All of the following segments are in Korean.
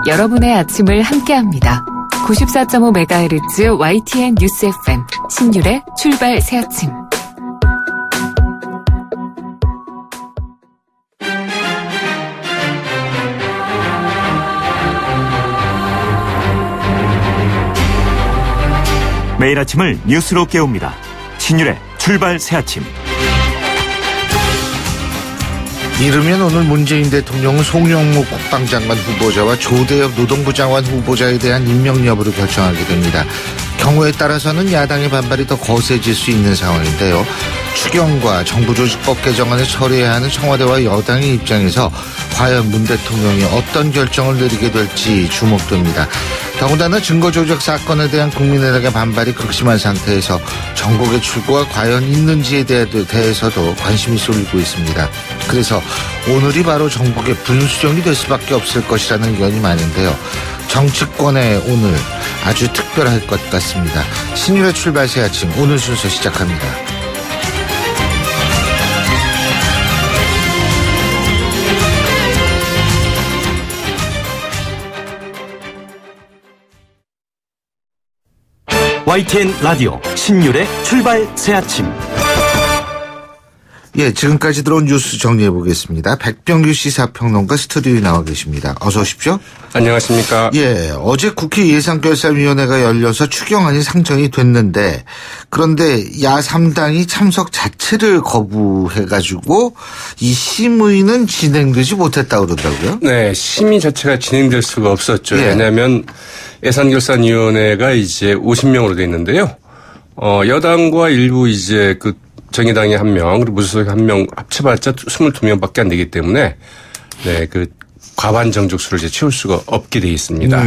여러분의 아침을 함께합니다. 94.5MHz YTN 뉴스 FM 신율의 출발 새 아침. 매일 아침을 뉴스로 깨웁니다. 신율의 출발 새 아침. 이르면 오늘 문재인 대통령은 송영무 국방장관 후보자와 조대엽 노동부 장관 후보자에 대한 임명 여부를 결정하게 됩니다. 경우에 따라서는 야당의 반발이 더 거세질 수 있는 상황인데요. 추경과 정부조직법 개정안을 처리해야 하는 청와대와 여당의 입장에서 과연 문 대통령이 어떤 결정을 내리게 될지 주목됩니다. 더군다나 증거조작 사건에 대한 국민의당의 반발이 극심한 상태에서 전국의 출구가 과연 있는지에 대해서도 관심이 쏠리고 있습니다. 그래서 오늘이 바로 전국의 분수령이 될 수밖에 없을 것이라는 의견이 많은데요. 정치권의 오늘 아주 특별할 것 같습니다. 신율의 출발 새 아침 오늘 순서 시작합니다. YTN 라디오 신율의 출발 새 아침. 예, 지금까지 들어온 뉴스 정리해 보겠습니다. 백병규 시사평론가 스튜디오에 나와 계십니다. 어서 오십시오. 안녕하십니까. 예, 어제 국회 예산결산위원회가 열려서 추경안이 상정이 됐는데 그런데 야3당이 참석 자체를 거부해가지고 이 심의는 진행되지 못했다고 그러더라고요. 네, 심의 자체가 진행될 수가 없었죠. 예. 왜냐하면 예산결산위원회가 이제 50명으로 돼 있는데요. 여당과 일부 이제 그 정의당이 1명, 그리고 무소속이 1명 합쳐봤자 22명밖에 안 되기 때문에 네, 그 과반 정족수를 이제 채울 수가 없게 돼 있습니다.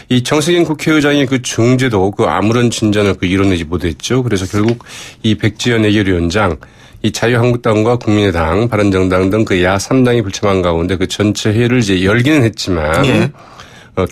이 정세균 국회의장의 그 중재도 그 아무런 진전을 그 이뤄내지 못했죠. 그래서 결국 이 백지연 예결위원장, 이 자유한국당과 국민의당, 바른정당 등 그 야3당이 불참한 가운데 그 전체 회의를 이제 열기는 했지만. 예.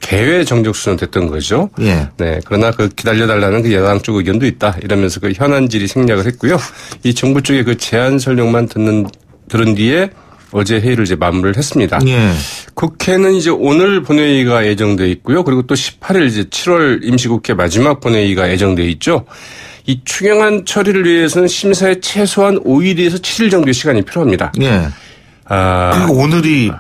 개회 정족수는 됐던 거죠. 예. 네. 그러나 그 기다려달라는 그 야당 쪽 의견도 있다. 이러면서 그 현안질이 생략을 했고요. 이 정부 쪽의 그 제안 설명만 들은 뒤에 어제 회의를 이제 마무리를 했습니다. 예. 국회는 이제 오늘 본회의가 예정돼 있고요. 그리고 또 18일 이제 7월 임시국회 마지막 본회의가 예정돼 있죠. 이 추경안 처리를 위해서는 심사에 최소한 5일에서 7일 정도의 시간이 필요합니다. 예. 그리고 오늘이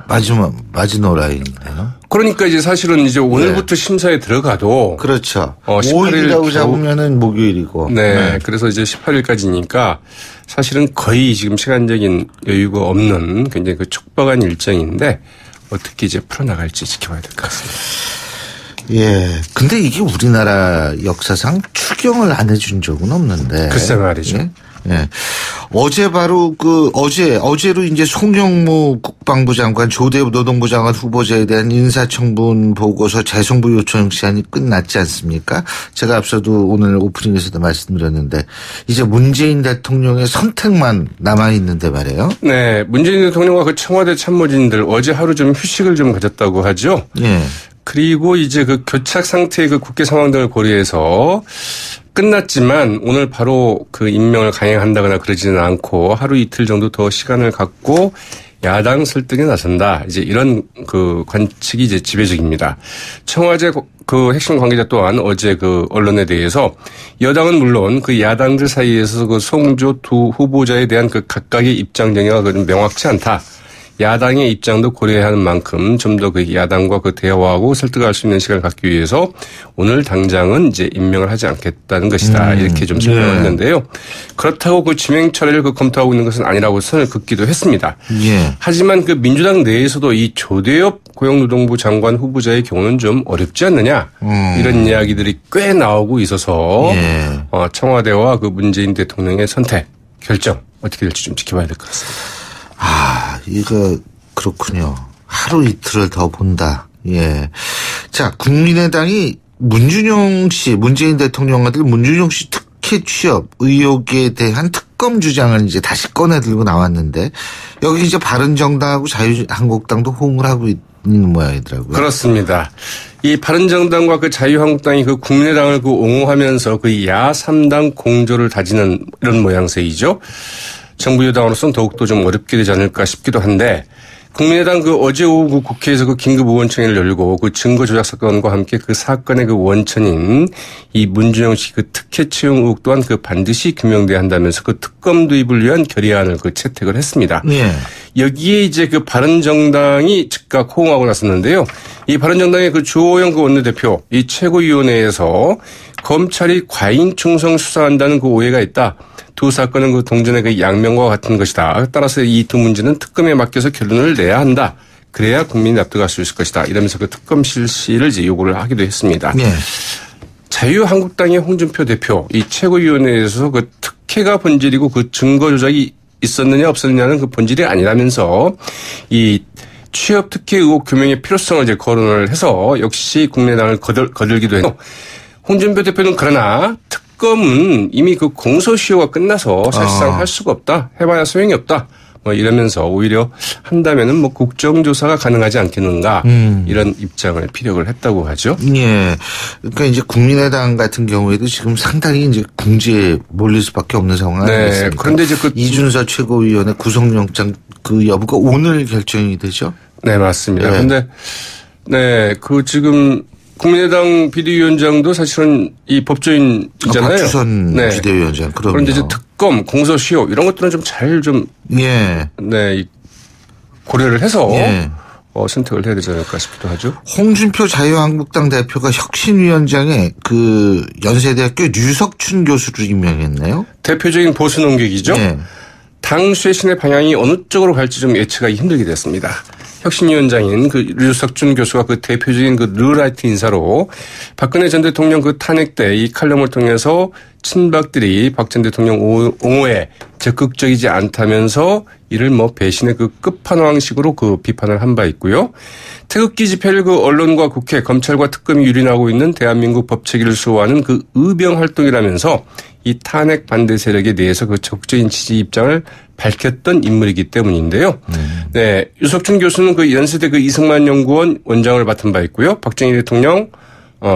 마지노 라인이네요. 그러니까 이제 사실은 이제 오늘부터 심사에 들어가도. 그렇죠. 18일이라고 잡으면은 목요일이고. 네. 그래서 이제 18일까지니까 사실은 거의 지금 시간적인 여유가 없는 굉장히 그 촉박한 일정인데 어떻게 이제 풀어나갈지 지켜봐야 될 것 같습니다. 예. 근데 이게 우리나라 역사상 추경을 안 해준 적은 없는데. 글쎄 말이죠. 예? 예. 어제 바로 어제로 이제 송영무 국방부 장관, 조대엽 노동부 장관 후보자에 대한 인사청문 보고서 재송부 요청 시한이 끝났지 않습니까? 제가 앞서도 오늘 오프닝에서도 말씀드렸는데 이제 문재인 대통령의 선택만 남아있는데 말이에요. 네. 문재인 대통령과 그 청와대 참모진들 어제 하루 좀 휴식을 좀 가졌다고 하죠. 예. 그리고 이제 그 교착 상태의 그 국회 상황 등을 고려해서 끝났지만 오늘 바로 그 임명을 강행한다거나 그러지는 않고 하루 이틀 정도 더 시간을 갖고 야당 설득에 나선다. 이제 이런 그 관측이 이제 지배적입니다. 청와대 그 핵심 관계자 또한 어제 그 언론에 대해서 여당은 물론 그 야당들 사이에서 그 송조 두 후보자에 대한 그 각각의 입장 정의가 좀 명확치 않다. 야당의 입장도 고려해야 하는 만큼 좀 더 그 야당과 그 대화하고 설득할 수 있는 시간을 갖기 위해서 오늘 당장은 이제 임명을 하지 않겠다는 것이다. 이렇게 좀 설명을 했는데요. 그렇다고 그 지명 처리를 그 검토하고 있는 것은 아니라고 선을 긋기도 했습니다. 예. 하지만 그 민주당 내에서도 이 조대엽 고용노동부 장관 후보자의 경우는 좀 어렵지 않느냐. 이런 이야기들이 꽤 나오고 있어서 예. 청와대와 그 문재인 대통령의 선택, 결정 어떻게 될지 좀 지켜봐야 될 것 같습니다. 이거 그렇군요. 하루 이틀을 더 본다. 예. 자, 국민의당이 문재인 대통령 아들 문준용 씨 특혜 취업 의혹에 대한 특검 주장을 이제 다시 꺼내 들고 나왔는데 여기 이제 바른정당하고 자유한국당도 호응을 하고 있는 모양이더라고요. 그렇습니다. 이 바른정당과 그 자유한국당이 그 국민의당을 그 옹호하면서 그 야3당 공조를 다지는 이런 모양새이죠. 정부 여당으로서는 더욱더 좀 어렵게 되지 않을까 싶기도 한데 국민의당 그 어제 오후 그 국회에서 그 긴급 의원총회를 열고 그 증거 조작 사건과 함께 그 사건의 그 원천인 이 문준영 씨 그 특혜 채용 의혹 또한 그 반드시 규명돼야 한다면서 그 특검 도입을 위한 결의안을 그 채택을 했습니다. 예. 여기에 이제 그 바른정당이 즉각 호응하고 나섰는데요. 이 바른정당의 그 주호영 그 원내대표 이 최고위원회에서 검찰이 과잉 충성 수사한다는 그 오해가 있다. 두 사건은 그 동전의 그 양면과 같은 것이다. 따라서 이 두 문제는 특검에 맡겨서 결론을 내야 한다. 그래야 국민이 납득할 수 있을 것이다. 이러면서 그 특검 실시를 이제 요구를 하기도 했습니다. 네. 자유한국당의 홍준표 대표 이 최고위원회에서 그 특혜가 본질이고 그 증거 조작이 있었느냐 없었느냐는 그 본질이 아니라면서 이 취업 특혜 의혹 규명의 필요성을 이제 거론을 해서 역시 국민의당을 거들기도 했고 홍준표 대표는 그러나 특검은 이미 그 공소시효가 끝나서 사실상 할 수가 없다. 해봐야 소용이 없다. 뭐 이러면서 오히려 한다면은 뭐 국정조사가 가능하지 않겠는가 이런 입장을 피력을 했다고 하죠. 예. 그러니까 이제 국민의당 같은 경우에도 지금 상당히 이제 궁지에 몰릴 수밖에 없는 상황 아니겠습니까? 네. 그런데 이제 그 이준서 최고위원의 구속영장 그 여부가 오늘 결정이 되죠? 네, 맞습니다. 네. 그런데 네, 그 지금 국민의당 비대위원장도 사실은 이 법조인이잖아요. 박주선 네. 비대위원장. 그런데 이제 특검, 공소시효 이런 것들은 좀 잘 좀 예. 네, 고려를 해서 예. 선택을 해야 되지 않을까 싶기도 하죠. 홍준표 자유한국당 대표가 혁신위원장에 그 연세대학교 류석춘 교수를 임명했네요. 대표적인 보수 논객이죠. 예. 당 쇄신의 방향이 어느 쪽으로 갈지 좀 예측하기 힘들게 됐습니다. 혁신위원장인 그 류석준 교수가 그 대표적인 그 르라이트 인사로 박근혜 전 대통령 그 탄핵 때 이 칼럼을 통해서 친박들이 박 전 대통령 옹호에 적극적이지 않다면서 이를 뭐 배신의 그 끝판왕식으로 그 비판을 한 바 있고요. 태극기 집회를 그 언론과 국회, 검찰과 특검이 유린하고 있는 대한민국 법체계를 수호하는 그 의병 활동이라면서 이 탄핵 반대 세력에 대해서 그 적극적인 지지 입장을 밝혔던 인물이기 때문인데요. 네. 유석춘 교수는 그 연세대 그 이승만 연구원 원장을 맡은 바 있고요. 박정희 대통령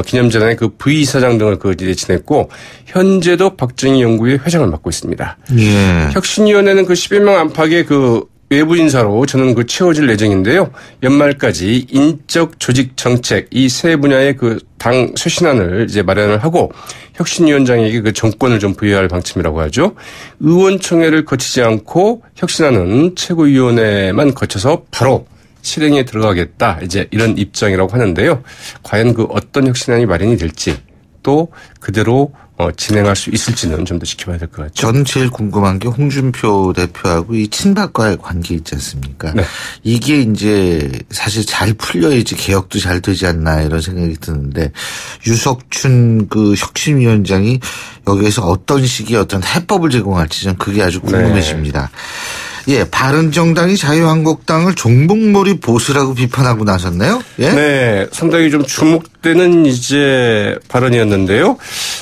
기념재단의 그 부이사장 등을 그 지냈고 현재도 박정희 연구회 회장을 맡고 있습니다. 예. 혁신위원회는 그 11명 안팎의 그 외부 인사로 저는 그 채워질 예정인데요. 연말까지 인적 조직 정책 이 세 분야의 그 당 쇄신안을 이제 마련을 하고 혁신위원장에게 그 정권을 좀 부여할 방침이라고 하죠. 의원총회를 거치지 않고 혁신안은 최고위원회만 거쳐서 바로 실행에 들어가겠다. 이제 이런 입장이라고 하는데요. 과연 그 어떤 혁신안이 마련이 될지 또 그대로 진행할 수 있을지는 좀 더 지켜봐야 될 것 같죠. 저는 제일 궁금한 게 홍준표 대표하고 이 친박과의 관계 있지 않습니까? 네. 이게 이제 사실 잘 풀려야지 개혁도 잘 되지 않나 이런 생각이 드는데 유석춘 그 혁신위원장이 여기에서 어떤 식의 어떤 해법을 제공할지 좀 그게 아주 궁금해집니다. 예, 바른정당이 자유한국당을 종북몰이 보수라고 비판하고 나섰네요. 예? 네, 상당히 좀 주목되는 이제 발언이었는데요.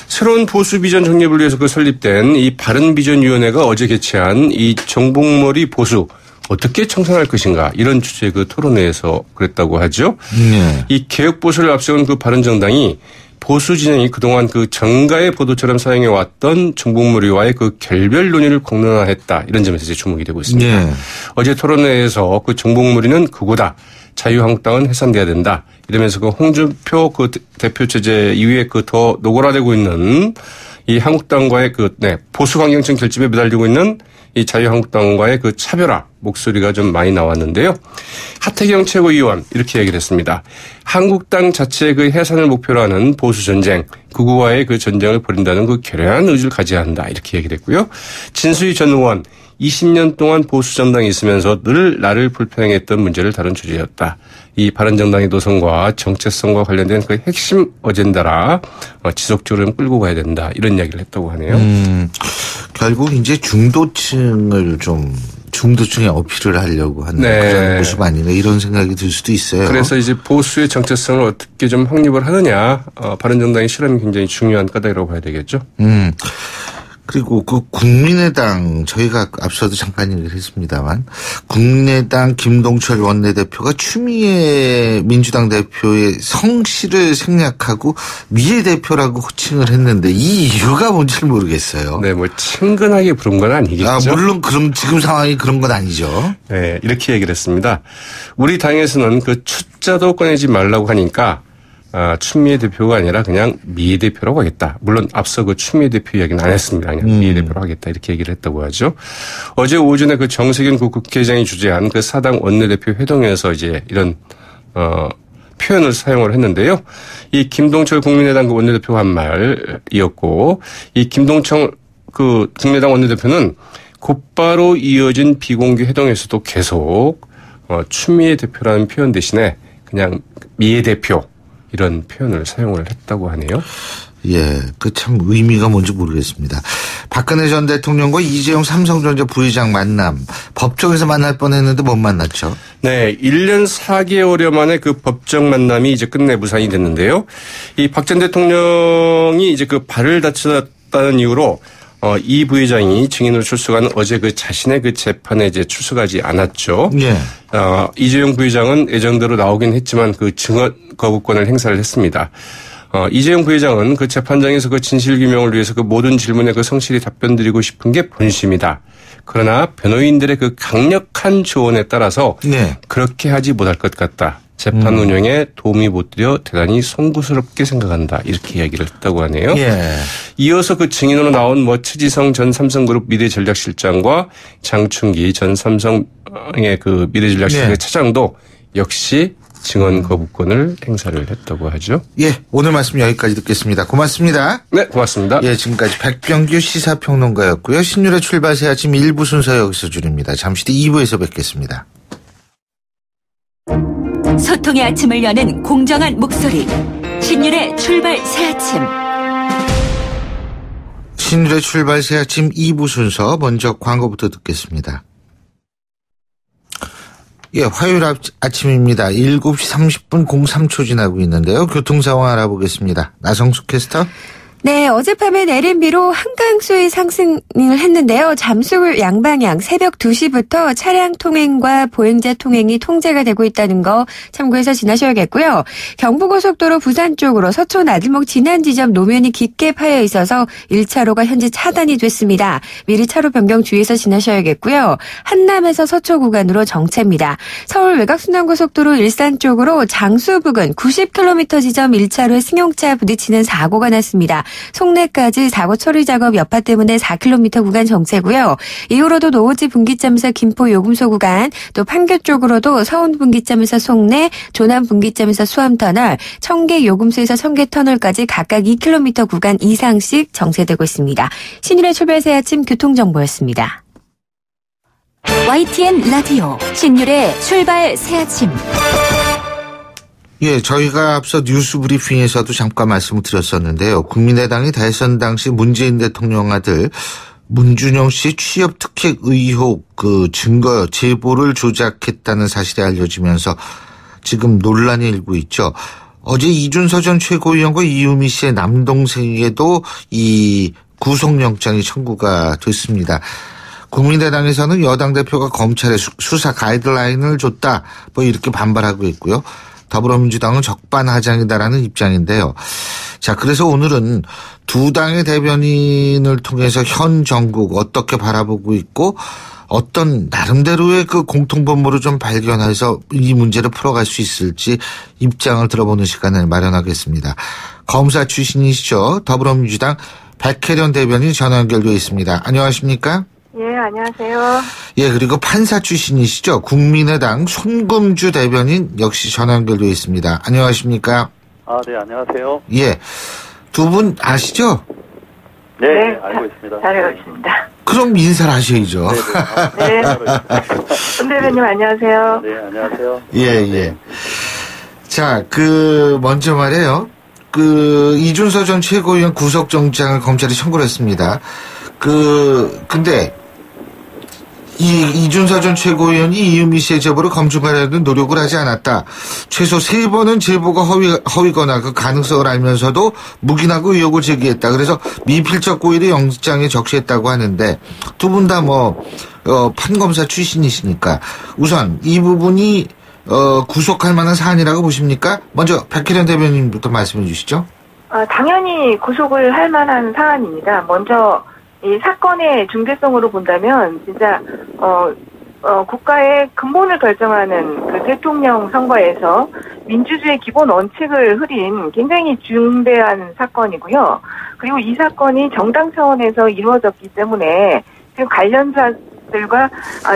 새로운 보수 비전 정립을 위해서 그 설립된 이 바른비전위원회가 어제 개최한 이 종북몰이 보수 어떻게 청산할 것인가 이런 주제의 그 토론회에서 그랬다고 하죠. 네. 이 개혁 보수를 앞세운 그 바른정당이 보수 진영이 그동안 그 정가의 보도처럼 사용해왔던 종북몰이와의 그 결별 논의를 공론화했다. 이런 점에서 이제 주목이 되고 있습니다. 네. 어제 토론회에서 그 종북몰이는 그거다. 자유한국당은 해산돼야 된다. 이러면서 그 홍준표 그 대표 체제 이후에 그 더 노골화되고 있는 이 한국당과의 그 보수 강경층 결집에 매달리고 있는 이 자유한국당과의 그 차별화 목소리가 좀 많이 나왔는데요. 하태경 최고위원 이렇게 얘기를 했습니다. 한국당 자체의 그 해산을 목표로 하는 보수 전쟁, 극우와의 그 전쟁을 벌인다는 그 결연한 의지를 가져야 한다. 이렇게 얘기를 했고요. 진수희 전 의원 20년 동안 보수 정당에 있으면서 늘 나를 불편했던 문제를 다룬 주제였다. 이 바른정당의 노선과 정체성과 관련된 그 핵심 어젠다라 지속적으로 끌고 가야 된다. 이런 이야기를 했다고 하네요. 결국 이제 중도층을 좀 중도층에 어필을 하려고 하는 그런 모습 아니네 이런 생각이 들 수도 있어요. 그래서 이제 보수의 정체성을 어떻게 좀 확립을 하느냐 바른정당의 실험이 굉장히 중요한 까닭이라고 봐야 되겠죠. 그리고 그 국민의당 저희가 앞서도 잠깐 얘기를 했습니다만 국민의당 김동철 원내대표가 추미애 민주당 대표의 성씨를 생략하고 미애 대표라고 호칭을 했는데 이 이유가 뭔지 모르겠어요. 네, 뭐 친근하게 부른 건 아니겠죠. 물론 그럼 지금 상황이 그런 건 아니죠. 네, 이렇게 얘기를 했습니다. 우리 당에서는 그 추자도 꺼내지 말라고 하니까 추미애 대표가 아니라 그냥 미애 대표라고 하겠다. 물론 앞서 그 추미애 대표 이야기는 안 했습니다. 그냥 미애 대표라고 하겠다. 이렇게 얘기를 했다고 하죠. 어제 오전에 그 정세균 국회의장이 주재한 그 사당 원내대표 회동에서 이제 이런 표현을 사용을 했는데요. 이 김동철 국민의당 그 원내대표가 한 말이었고 이 김동철 그 국민의당 원내대표는 곧바로 이어진 비공개 회동에서도 계속 추미애 대표라는 표현 대신에 그냥 미애 대표 이런 표현을 사용을 했다고 하네요. 예, 그 참 의미가 뭔지 모르겠습니다. 박근혜 전 대통령과 이재용 삼성전자 부회장 만남, 법정에서 만날 뻔했는데 못 만났죠. 네, 1년 4개월여 만에 그 법정 만남이 이제 끝내 무산이 됐는데요. 이 박 전 대통령이 이제 그 발을 다쳤다는 이유로 이 부회장이 증인으로 출석한 어제 그 자신의 그 재판에 이제 출석하지 않았죠. 예. 이재용 부회장은 예정대로 나오긴 했지만 그 증언 거부권을 행사를 했습니다. 이재용 부회장은 그 재판장에서 그 진실규명을 위해서 그 모든 질문에 그 성실히 답변드리고 싶은 게 본심이다. 그러나 변호인들의 그 강력한 조언에 따라서 네. 그렇게 하지 못할 것 같다. 재판 운영에 도움이 못 드려 대단히 송구스럽게 생각한다. 이렇게 이야기를 했다고 하네요. 예. 이어서 그 증인으로 나온 뭐 최지성 전 삼성그룹 미래전략실장과 장충기 전 삼성의 그 미래전략실장의 네. 차장도 역시 증언 거부권을 행사를 했다고 하죠. 예, 오늘 말씀 여기까지 듣겠습니다. 고맙습니다. 네, 고맙습니다. 예, 지금까지 백병규 시사평론가였고요. 신율의 출발 새 아침 1부 순서 여기서 줄입니다. 잠시 뒤 2부에서 뵙겠습니다. 소통의 아침을 여는 공정한 목소리 신율의 출발 새아침. 신율의 출발 새아침 2부 순서 먼저 광고부터 듣겠습니다. 예, 화요일 아침입니다. 7시 30분 03초 지나고 있는데요. 교통 상황 알아보겠습니다. 나성숙 캐스터. 네, 어젯밤에 내린 비로 한강수위 상승을 했는데요. 잠수울 양방향 새벽 2시부터 차량 통행과 보행자 통행이 통제가 되고 있다는 거 참고해서 지나셔야겠고요. 경부고속도로 부산 쪽으로 서초 나들목 진안 지점 노면이 깊게 파여 있어서 1차로가 현재 차단이 됐습니다. 미리 차로 변경 주의해서 지나셔야겠고요. 한남에서 서초 구간으로 정체입니다. 서울 외곽순환고속도로 일산 쪽으로 장수 부근 90km 지점 1차로에 승용차 부딪히는 사고가 났습니다. 송내까지 사고 처리 작업 여파 때문에 4km 구간 정체고요. 이후로도 노원지 분기점에서 김포 요금소 구간, 또 판교 쪽으로도 서운 분기점에서 송내, 조남 분기점에서 수암터널, 청계 요금소에서 청계터널까지 각각 2km 구간 이상씩 정체되고 있습니다. 신율의 출발 새 아침 교통정보였습니다. YTN 라디오 신율의 출발 새아침. 예, 저희가 앞서 뉴스 브리핑에서도 잠깐 말씀을 드렸었는데요. 국민의당이 대선 당시 문재인 대통령 아들 문준용 씨 취업 특혜 의혹 그 증거 제보를 조작했다는 사실이 알려지면서 지금 논란이 일고 있죠. 어제 이준서 전 최고위원과 이유미 씨의 남동생에게도 이 구속영장이 청구가 됐습니다. 국민의당에서는 여당 대표가 검찰에 수사 가이드라인을 줬다 뭐 이렇게 반발하고 있고요. 더불어민주당은 적반하장이다라는 입장인데요. 자, 그래서 오늘은 두 당의 대변인을 통해서 현 정국 어떻게 바라보고 있고 어떤 나름대로의 그 공통분모를 좀 발견해서 이 문제를 풀어갈 수 있을지 입장을 들어보는 시간을 마련하겠습니다. 검사 출신이시죠. 더불어민주당 백혜련 대변인 전화 연결되어 있습니다. 안녕하십니까? 예, 안녕하세요. 예, 그리고 판사 출신이시죠. 국민의당 손금주 대변인 역시 전화 연결되어 있습니다. 안녕하십니까? 아, 네, 안녕하세요. 예, 두 분 아시죠? 네, 알고 있습니다. 잘 알고 있습니다. 그럼 인사를 하셔야죠. 네. 손 대변인 안녕하세요. 네, 안녕하세요. 예. 자, 먼저 말이에요. 이준서 전 최고위원 구속영장을 검찰이 청구를 했습니다. 근데 이준서 전 최고위원이 이유미 씨의 제보를 검증하려는 노력을 하지 않았다. 최소 3번은 제보가 허위거나 그 가능성을 알면서도 묵인하고 의혹을 제기했다. 그래서 미필적 고의를 영장에 적시했다고 하는데 두 분 다 판검사 출신이시니까 우선 이 부분이 구속할 만한 사안이라고 보십니까? 먼저 백혜련 대변인부터 말씀해 주시죠. 당연히 구속을 할 만한 사안입니다. 먼저 이 사건의 중대성으로 본다면 진짜 국가의 근본을 결정하는 그 대통령 선거에서 민주주의 기본 원칙을 흐린 굉장히 중대한 사건이고요. 그리고 이 사건이 정당 차원에서 이루어졌기 때문에 지금 관련자들과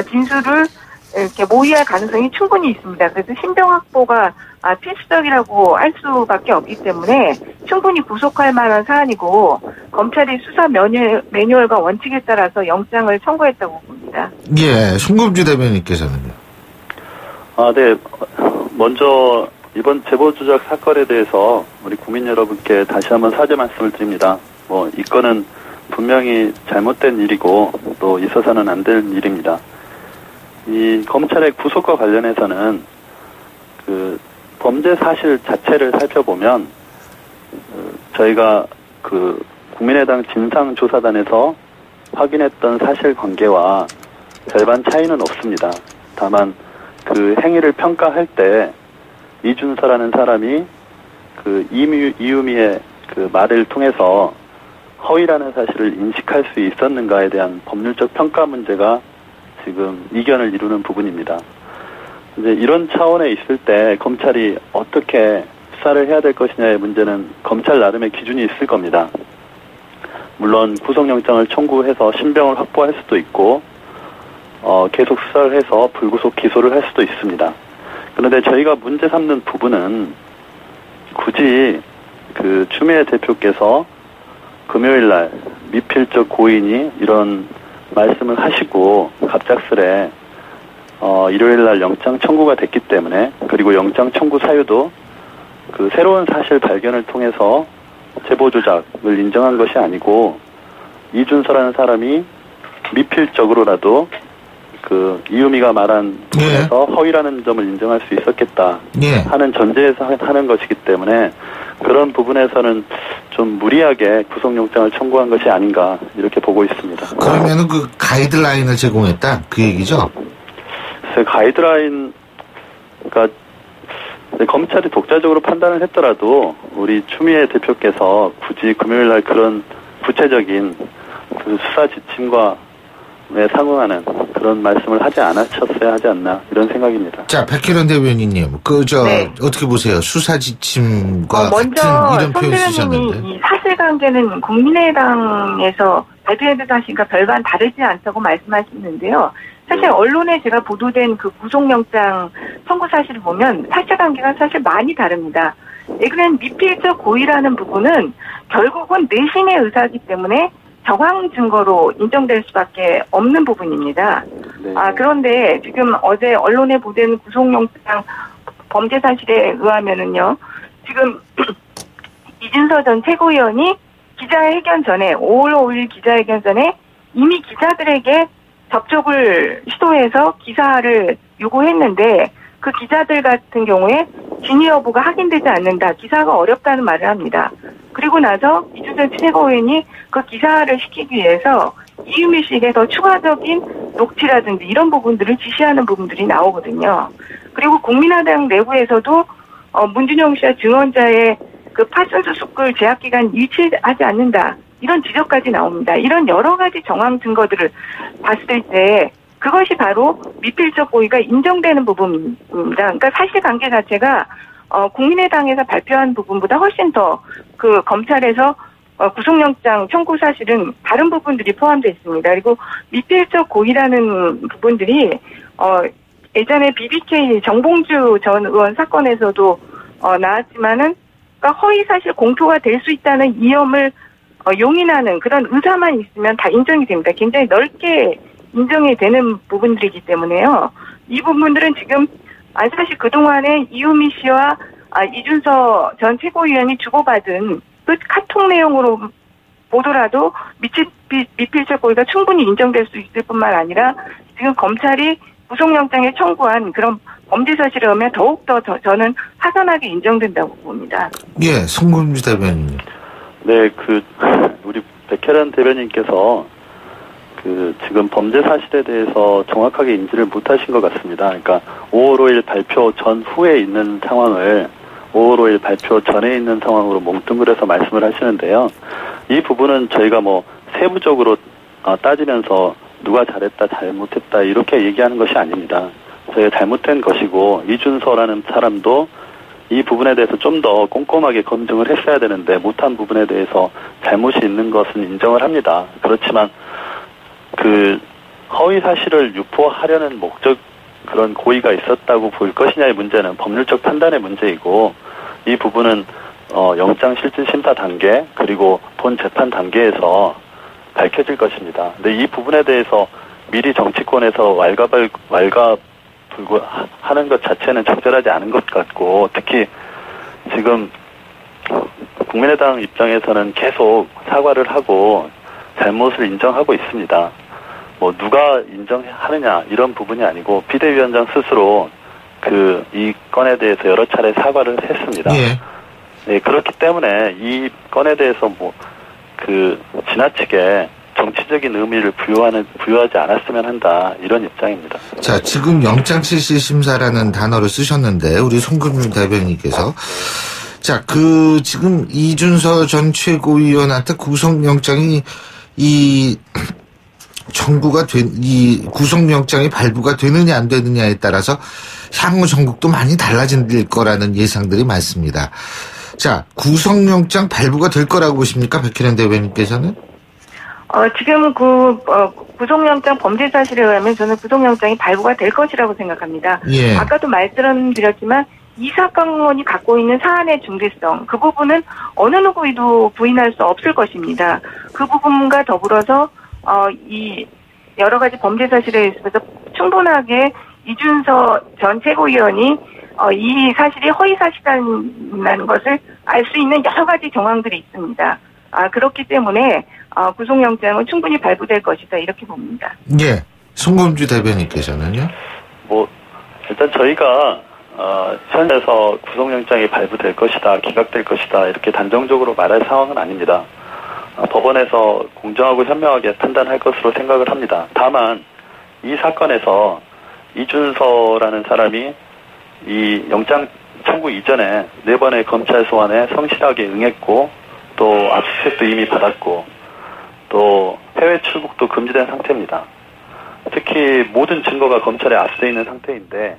진술을 이렇게 모의할 가능성이 충분히 있습니다. 그래서 신병 확보가 필수적이라고 할 수밖에 없기 때문에 충분히 구속할 만한 사안이고 검찰이 수사 매뉴얼과 원칙에 따라서 영장을 청구했다고 봅니다. 예, 송금주 대변인께서는요. 네. 먼저 이번 제보 조작 사건에 대해서 우리 국민 여러분께 다시 한번 사죄 말씀을 드립니다. 이 건은 분명히 잘못된 일이고 또 있어서는 안 될 일입니다. 이 검찰의 구속과 관련해서는 그 범죄 사실 자체를 살펴보면 저희가 그 국민의당 진상조사단에서 확인했던 사실관계와 별반 차이는 없습니다. 다만 그 행위를 평가할 때 이준서라는 사람이 그 이유미의 그 말을 통해서 허위라는 사실을 인식할 수 있었는가에 대한 법률적 평가 문제가 지금 이견을 이루는 부분입니다. 이제 이런 차원에 있을 때 검찰이 어떻게 수사를 해야 될 것이냐의 문제는 검찰 나름의 기준이 있을 겁니다. 물론 구속영장을 청구해서 신병을 확보할 수도 있고 계속 수사를 해서 불구속 기소를 할 수도 있습니다. 그런데 저희가 문제 삼는 부분은 굳이 그 추미애 대표께서 금요일날 미필적 고의니 이런 말씀을 하시고 갑작스레 일요일날 영장 청구가 됐기 때문에 그리고 영장 청구 사유도 그 새로운 사실 발견을 통해서 제보 조작을 인정한 것이 아니고 이준서라는 사람이 미필적으로라도 그 이유미가 말한 부분에서 허위라는 점을 인정할 수 있었겠다 하는 전제에서 하는 것이기 때문에 그런 부분에서는 좀 무리하게 구속영장을 청구한 것이 아닌가 이렇게 보고 있습니다. 그러면은 그 가이드라인을 제공했다 그 얘기죠? 가이드라인, 그러니까 검찰이 독자적으로 판단을 했더라도 우리 추미애 대표께서 굳이 금요일날 그런 구체적인 그 수사 지침과 상응하는 그런 말씀을 하지 않으셨어야 하지 않나 이런 생각입니다. 자, 백혜련 대변인님, 어떻게 보세요? 수사 지침과 먼저 같은 이런 표현 쓰셨는데. 이 사실관계는 국민의당에서 발표된 사실과 별반 다르지 않다고 말씀하시는데요. 사실 언론에 제가 보도된 그 구속영장 청구 사실을 보면 사실관계가 사실 많이 다릅니다. 그런 미필적 고의라는 부분은 결국은 내신의 의사이기 때문에 정황 증거로 인정될 수밖에 없는 부분입니다. 네. 그런데 지금 어제 언론에 보도된 구속영장 범죄 사실에 의하면은요, 지금 이준서 전 최고위원이 기자회견 전에 5월 5일 기자회견 전에 이미 기자들에게 접촉을 시도해서 기사를 요구했는데 그 기자들 같은 경우에 진위 여부가 확인되지 않는다. 기사가 어렵다는 말을 합니다. 그리고 나서 이준서 최고위원이 그 기사를 시키기 위해서 이유미 씨에게 더 추가적인 녹취라든지 이런 부분들을 지시하는 부분들이 나오거든요. 그리고 국민의당 내부에서도 문준영 씨와 증언자의 그 파슨스 숙을 제약 기간 일치하지 않는다. 이런 지적까지 나옵니다. 이런 여러 가지 정황 증거들을 봤을 때 그것이 바로 미필적 고의가 인정되는 부분입니다. 그러니까 사실관계 자체가 국민의당에서 발표한 부분보다 훨씬 더 그 검찰에서 구속영장 청구 사실은 다른 부분들이 포함되어 있습니다. 그리고 미필적 고의라는 부분들이 예전에 BBK 정봉주 전 의원 사건에서도 나왔지만은 그러니까 허위 사실 공표가 될 수 있다는 위험을 용인하는 그런 의사만 있으면 다 인정이 됩니다. 굉장히 넓게 인정이 되는 부분들이기 때문에요. 이 부분들은 지금 사실 그동안에 이유미 씨와 이준서 전 최고위원이 주고받은 그 카톡 내용으로 보더라도 미필적 고의가 충분히 인정될 수 있을 뿐만 아니라 지금 검찰이 구속영장에 청구한 그런 범죄 사실에 의하면 더욱더 저는 하선하게 인정된다고 봅니다. 예, 송금주 대변인. 네, 우리 백혜련 대변인께서 지금 범죄 사실에 대해서 정확하게 인지를 못하신 것 같습니다. 그러니까 5월 5일 발표 전후에 있는 상황을 5월 5일 발표 전에 있는 상황으로 뭉뚱그려서 말씀을 하시는데요. 이 부분은 저희가 세부적으로 따지면서 누가 잘했다 잘못했다 이렇게 얘기하는 것이 아닙니다. 저희가 잘못된 것이고 이준서라는 사람도 이 부분에 대해서 좀 더 꼼꼼하게 검증을 했어야 되는데 못한 부분에 대해서 잘못이 있는 것은 인정을 합니다. 그렇지만 허위 사실을 유포하려는 목적 그런 고의가 있었다고 볼 것이냐의 문제는 법률적 판단의 문제이고 이 부분은 영장 실질 심사 단계 그리고 본 재판 단계에서 밝혀질 것입니다. 근데 이 부분에 대해서 미리 정치권에서 왈가불가하는 것 자체는 적절하지 않은 것 같고 특히 지금 국민의당 입장에서는 계속 사과를 하고 잘못을 인정하고 있습니다. 누가 인정하느냐 이런 부분이 아니고 비대위원장 스스로 이 건에 대해서 여러 차례 사과를 했습니다. 예. 네, 그렇기 때문에 이 건에 대해서 지나치게 정치적인 의미를 부여하지 않았으면 한다 이런 입장입니다. 자, 지금 영장 실질 심사라는 단어를 쓰셨는데 우리 송금주 대변인께서 지금 이준서 전 최고위원한테 구속영장이 이 구속영장이 발부가 되느냐 안 되느냐에 따라서 향후 전국도 많이 달라질 거라는 예상들이 많습니다. 자, 구속영장 발부가 될 거라고 보십니까? 백혜련 대변인께서는? 지금 구속영장 범죄 사실에 의하면 저는 구속영장이 발부가 될 것이라고 생각합니다. 예. 아까도 말씀드렸지만 이 사건이 갖고 있는 사안의 중대성, 그 부분은 어느 누구에도 부인할 수 없을 것입니다. 그 부분과 더불어서 이 여러 가지 범죄 사실에 있어서 충분하게 이준서 전 최고위원이 이 사실이 허위 사실이라는 것을 알 수 있는 여러 가지 정황들이 있습니다. 그렇기 때문에 구속영장은 충분히 발부될 것이다 이렇게 봅니다. 예, 송금주 대변인께서는요? 일단 저희가 현에서 구속영장이 발부될 것이다, 기각될 것이다 이렇게 단정적으로 말할 상황은 아닙니다. 법원에서 공정하고 현명하게 판단할 것으로 생각을 합니다. 다만 이 사건에서 이준서라는 사람이 이 영장 청구 이전에 4번의 검찰 소환에 성실하게 응했고 또 압수수색도 이미 받았고 또 해외 출국도 금지된 상태입니다. 특히 모든 증거가 검찰에 압수되어 있는 상태인데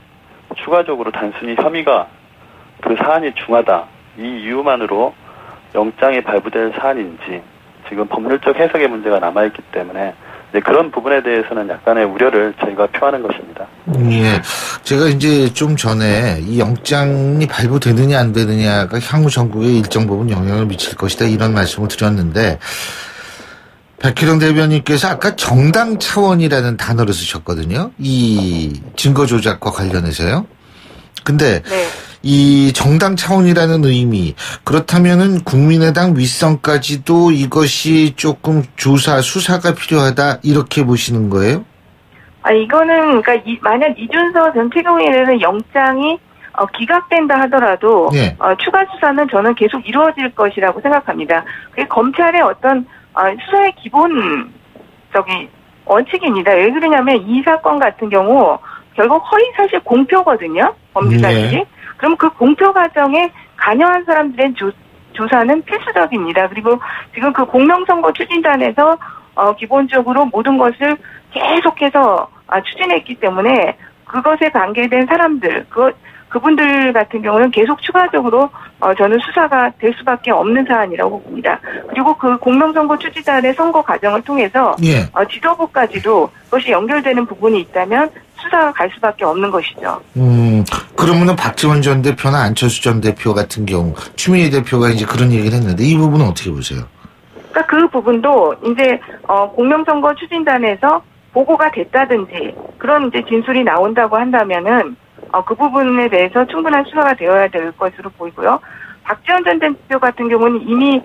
추가적으로 단순히 혐의가 사안이 중하다 이 이유만으로 영장이 발부될 사안인지 지금 법률적 해석의 문제가 남아있기 때문에 그런 부분에 대해서는 약간의 우려를 저희가 표하는 것입니다. 예. 제가 이제 좀 전에 이 영장이 발부되느냐 안 되느냐가 향후 전국에 일정 부분 영향을 미칠 것이다 이런 말씀을 드렸는데 백혜련 대변인께서 아까 정당 차원이라는 단어를 쓰셨거든요. 이 증거 조작과 관련해서요. 근데 네. 이 정당 차원이라는 의미 그렇다면은 국민의당 윗선까지도 이것이 조금 수사가 필요하다 이렇게 보시는 거예요? 이거는 그러니까 만약 이준서 전 최고위원의 영장이 기각된다 하더라도 예. 추가 수사는 저는 계속 이루어질 것이라고 생각합니다. 그게 검찰의 어떤 수사의 기본적인 원칙입니다. 왜 그러냐면 이 사건 같은 경우 결국 허위 사실 공표거든요. 범죄 사실이. 예. 그럼 그 공표 과정에 관여한 사람들의 조사는 필수적입니다. 그리고 지금 공명선거 추진단에서 기본적으로 모든 것을 계속해서 추진했기 때문에 그것에 관계된 사람들, 그분들 같은 경우는 계속 추가적으로 저는 수사가 될 수밖에 없는 사안이라고 봅니다. 그리고 공명선거 추진단의 선거 과정을 통해서 예. 지도부까지도 그것이 연결되는 부분이 있다면 수사가 갈 수밖에 없는 것이죠. 그러면은 박지원 전 대표나 안철수 전 대표 같은 경우 추미애 대표가 이제 그런 얘기를 했는데 이 부분은 어떻게 보세요? 그러니까 그 부분도 이제 공명선거 추진단에서 보고가 됐다든지 그런 이제 진술이 나온다고 한다면은 그 부분에 대해서 충분한 수사가 되어야 될 것으로 보이고요. 박지원 전 대표 같은 경우는 이미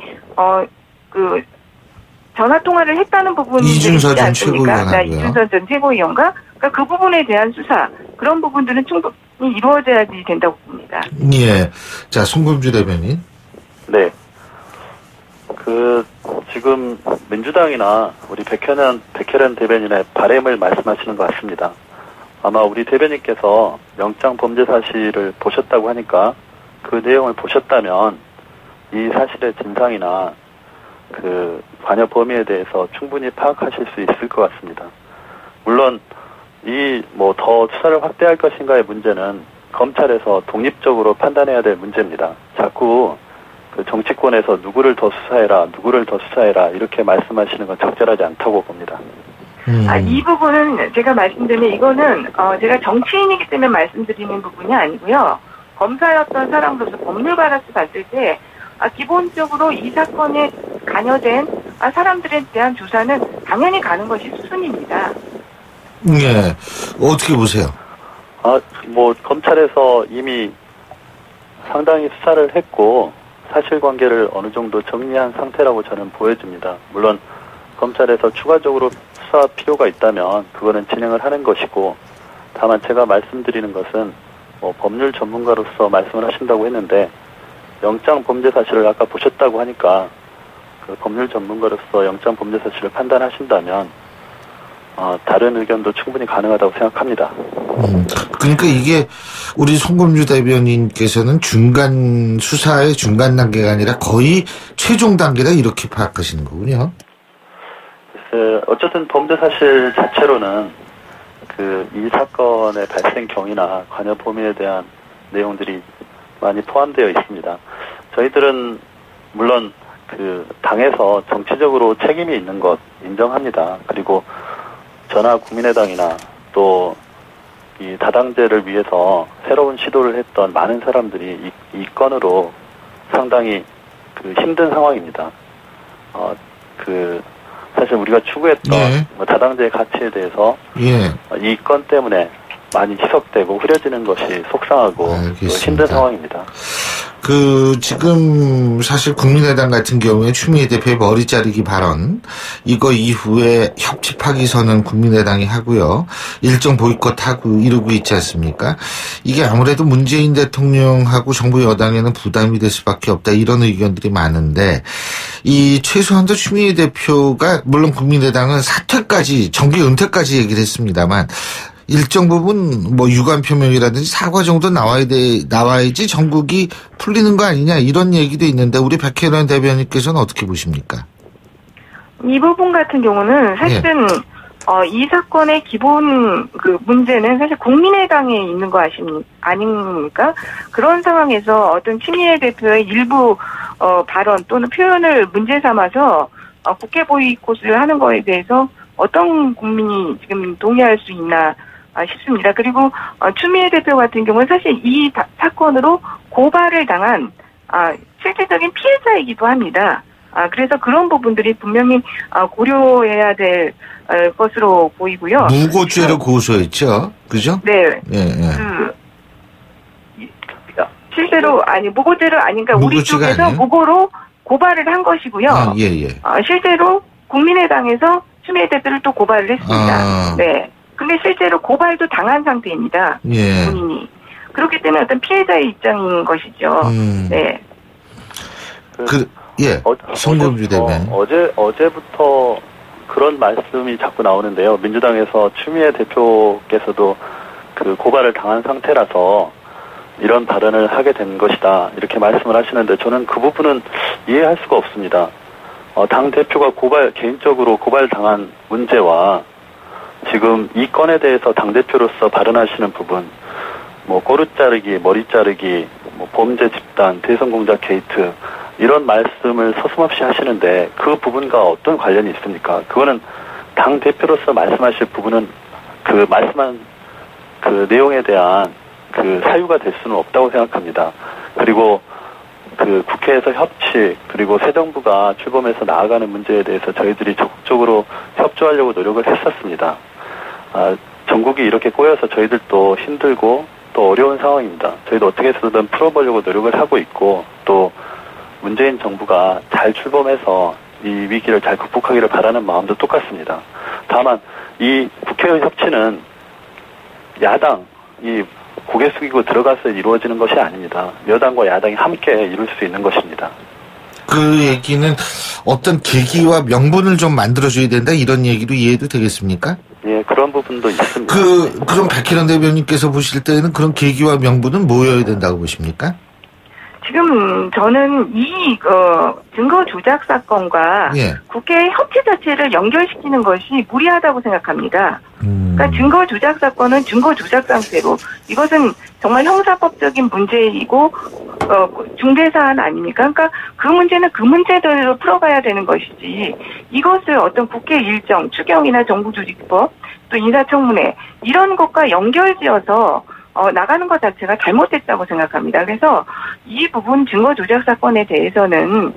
전화 통화를 했다는 부분이 이준서 전 최고위원하고요. 이준서 전 최고위원과 그러니까 그 부분에 대한 수사 그런 부분들은 충분히 이루어져야지 된다고 봅니다. 예. 자, 송범주 대변인. 네. 지금 민주당이나 우리 백혜련 대변인의 바람을 말씀하시는 것 같습니다. 아마 우리 대변인께서 영장 범죄 사실을 보셨다고 하니까 그 내용을 보셨다면 이 사실의 진상이나 그 관여 범위에 대해서 충분히 파악하실 수 있을 것 같습니다. 물론 더 수사를 확대할 것인가의 문제는 검찰에서 독립적으로 판단해야 될 문제입니다. 자꾸 그 정치권에서 누구를 더 수사해라 이렇게 말씀하시는 건 적절하지 않다고 봅니다. 이 부분은 제가 말씀드리면 이거는 제가 정치인이기 때문에 말씀드리는 부분이 아니고요. 검사였던 사람으로서 법률가로서 봤을 때 기본적으로 이 사건에 관여된 사람들에 대한 조사는 당연히 가는 것이 수순입니다. 예. 어떻게 보세요? 검찰에서 이미 상당히 수사를 했고 사실관계를 어느 정도 정리한 상태라고 저는 보여집니다. 물론 검찰에서 추가적으로 수사 필요가 있다면 그거는 진행을 하는 것이고, 다만 제가 말씀드리는 것은 법률 전문가로서 말씀을 하신다고 했는데 영장 범죄 사실을 아까 보셨다고 하니까 그 법률 전문가로서 영장 범죄 사실을 판단하신다면 다른 의견도 충분히 가능하다고 생각합니다. 그러니까 이게 우리 송범주 대변인께서는 수사의 중간 단계가 아니라 거의 최종 단계다 이렇게 파악하시는 거군요. 글쎄, 어쨌든 범죄 사실 자체로는 이 사건의 발생 경위나 관여 범위에 대한 내용들이 많이 포함되어 있습니다. 저희들은 물론 당에서 정치적으로 책임이 있는 것 인정합니다. 그리고 저나 국민의당이나 또 이 다당제를 위해서 새로운 시도를 했던 많은 사람들이 이 건으로 상당히 힘든 상황입니다. 사실 우리가 추구했던 다당제의 가치에 대해서 이 건 때문에 많이 희석되고 흐려지는 것이 속상하고 힘든 상황입니다. 지금 사실 국민의당 같은 경우에 추미애 대표의 머리 자르기 발언, 이거 이후에 협치 파기 선언 국민의당이 하고요. 일정 보이콧하고 이러고 있지 않습니까? 이게 아무래도 문재인 대통령하고 정부 여당에는 부담이 될 수밖에 없다 이런 의견들이 많은데, 최소한도 추미애 대표가 물론 국민의당은 사퇴까지, 정계 은퇴까지 얘기를 했습니다만 일정 부분 유감 표명이라든지 사과 정도 나와야지 전국이 풀리는 거 아니냐 이런 얘기도 있는데 우리 백혜련 대변인께서는 어떻게 보십니까? 이 부분 같은 경우는 사실은 이 사건의 기본 문제는 사실 국민의당에 있는 거 아닙니까? 그런 상황에서 어떤 추미애 대표의 일부 발언 또는 표현을 문제 삼아서 국회 보이콧을 하는 거에 대해서 어떤 국민이 지금 동의할 수 있나 싶습니다. 그리고 추미애 대표 같은 경우는 사실 이 사건으로 고발을 당한 실질적인 피해자이기도 합니다. 그래서 그런 부분들이 분명히 고려해야 될 것으로 보이고요. 무고죄로 고소했죠, 그죠? 네. 실제로 무고죄로 아닌가 우리 쪽에서 아니에요? 무고로 고발을 한 것이고요. 실제로 국민의당에서 추미애 대표를 또 고발을 했습니다. 네. 근데 실제로 고발도 당한 상태입니다. 본인이. 그렇기 때문에 어떤 피해자의 입장인 것이죠. 네. 송범주 대변인. 어제부터 그런 말씀이 자꾸 나오는데요. 민주당에서 추미애 대표께서도 고발을 당한 상태라서 이런 발언을 하게 된 것이다. 이렇게 말씀을 하시는데 저는 그 부분은 이해할 수가 없습니다. 당 대표가 개인적으로 고발당한 문제와 지금 이 건에 대해서 당대표로서 발언하시는 부분, 꼬르 자르기, 머리 자르기, 범죄 집단, 대선공작 게이트, 이런 말씀을 서슴없이 하시는데 그 부분과 어떤 관련이 있습니까? 그거는 당대표로서 말씀하실 부분은 말씀한 내용에 대한 사유가 될 수는 없다고 생각합니다. 그리고 국회에서 협치, 그리고 새 정부가 출범해서 나아가는 문제에 대해서 저희들이 적극적으로 협조하려고 노력을 했었습니다. 전국이 이렇게 꼬여서 저희들도 힘들고 또 어려운 상황입니다. 저희도 어떻게 해서든 풀어보려고 노력을 하고 있고, 또 문재인 정부가 잘 출범해서 이 위기를 잘 극복하기를 바라는 마음도 똑같습니다. 다만 이 국회의 협치는 야당이 고개 숙이고 들어가서 이루어지는 것이 아닙니다. 여당과 야당이 함께 이룰 수 있는 것입니다. 그 얘기는 어떤 계기와 명분을 좀 만들어줘야 된다 이런 얘기로 이해도 되겠습니까? 예, 그런 부분도 있습니다. 그럼 박희런 대변인께서 보실 때는 그런 계기와 명분은 뭐여야 된다고 보십니까? 지금 저는 이 증거 조작 사건과 예. 국회 협치 자체를 연결시키는 것이 무리하다고 생각합니다. 그러니까 증거 조작 사건은 증거 조작 상태로 이것은 정말 형사법적인 문제이고 중대 사안 아닙니까? 그러니까 그 문제는 그 문제대로 풀어가야 되는 것이지 이것을 어떤 국회 일정, 추경이나 정부조직법 또 인사청문회 이런 것과 연결지어서 나가는 것 자체가 잘못됐다고 생각합니다. 그래서 이 부분 증거 조작 사건에 대해서는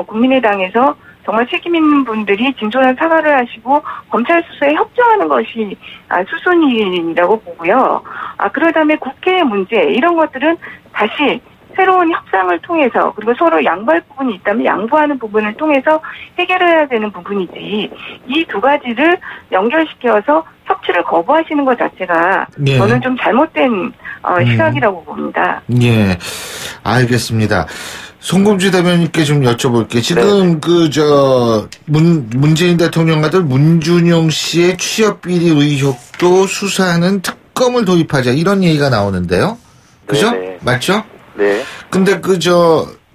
국민의당에서 정말 책임 있는 분들이 진솔한 사과를 하시고 검찰 수사에 협조하는 것이 수순이라고 보고요. 그러다음에 국회의 문제 이런 것들은 다시 새로운 협상을 통해서 그리고 서로 양보할 부분이 있다면 양보하는 부분을 통해서 해결해야 되는 부분이지 이 두 가지를 연결시켜서 협치를 거부하시는 것 자체가 예. 저는 좀 잘못된 시각이라고 봅니다. 예, 알겠습니다. 송금주 대변인께 좀 여쭤볼게요. 지금 문재인 대통령 아들 문준용 씨의 취업 비리 의혹도 수사하는 특검을 도입하자 이런 얘기가 나오는데요. 그죠? 네네. 맞죠? 네. 근데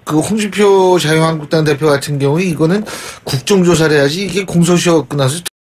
홍준표 자유한국당 대표 같은 경우에 이거는 국정조사를 해야지 이게 공소시효가 끝나서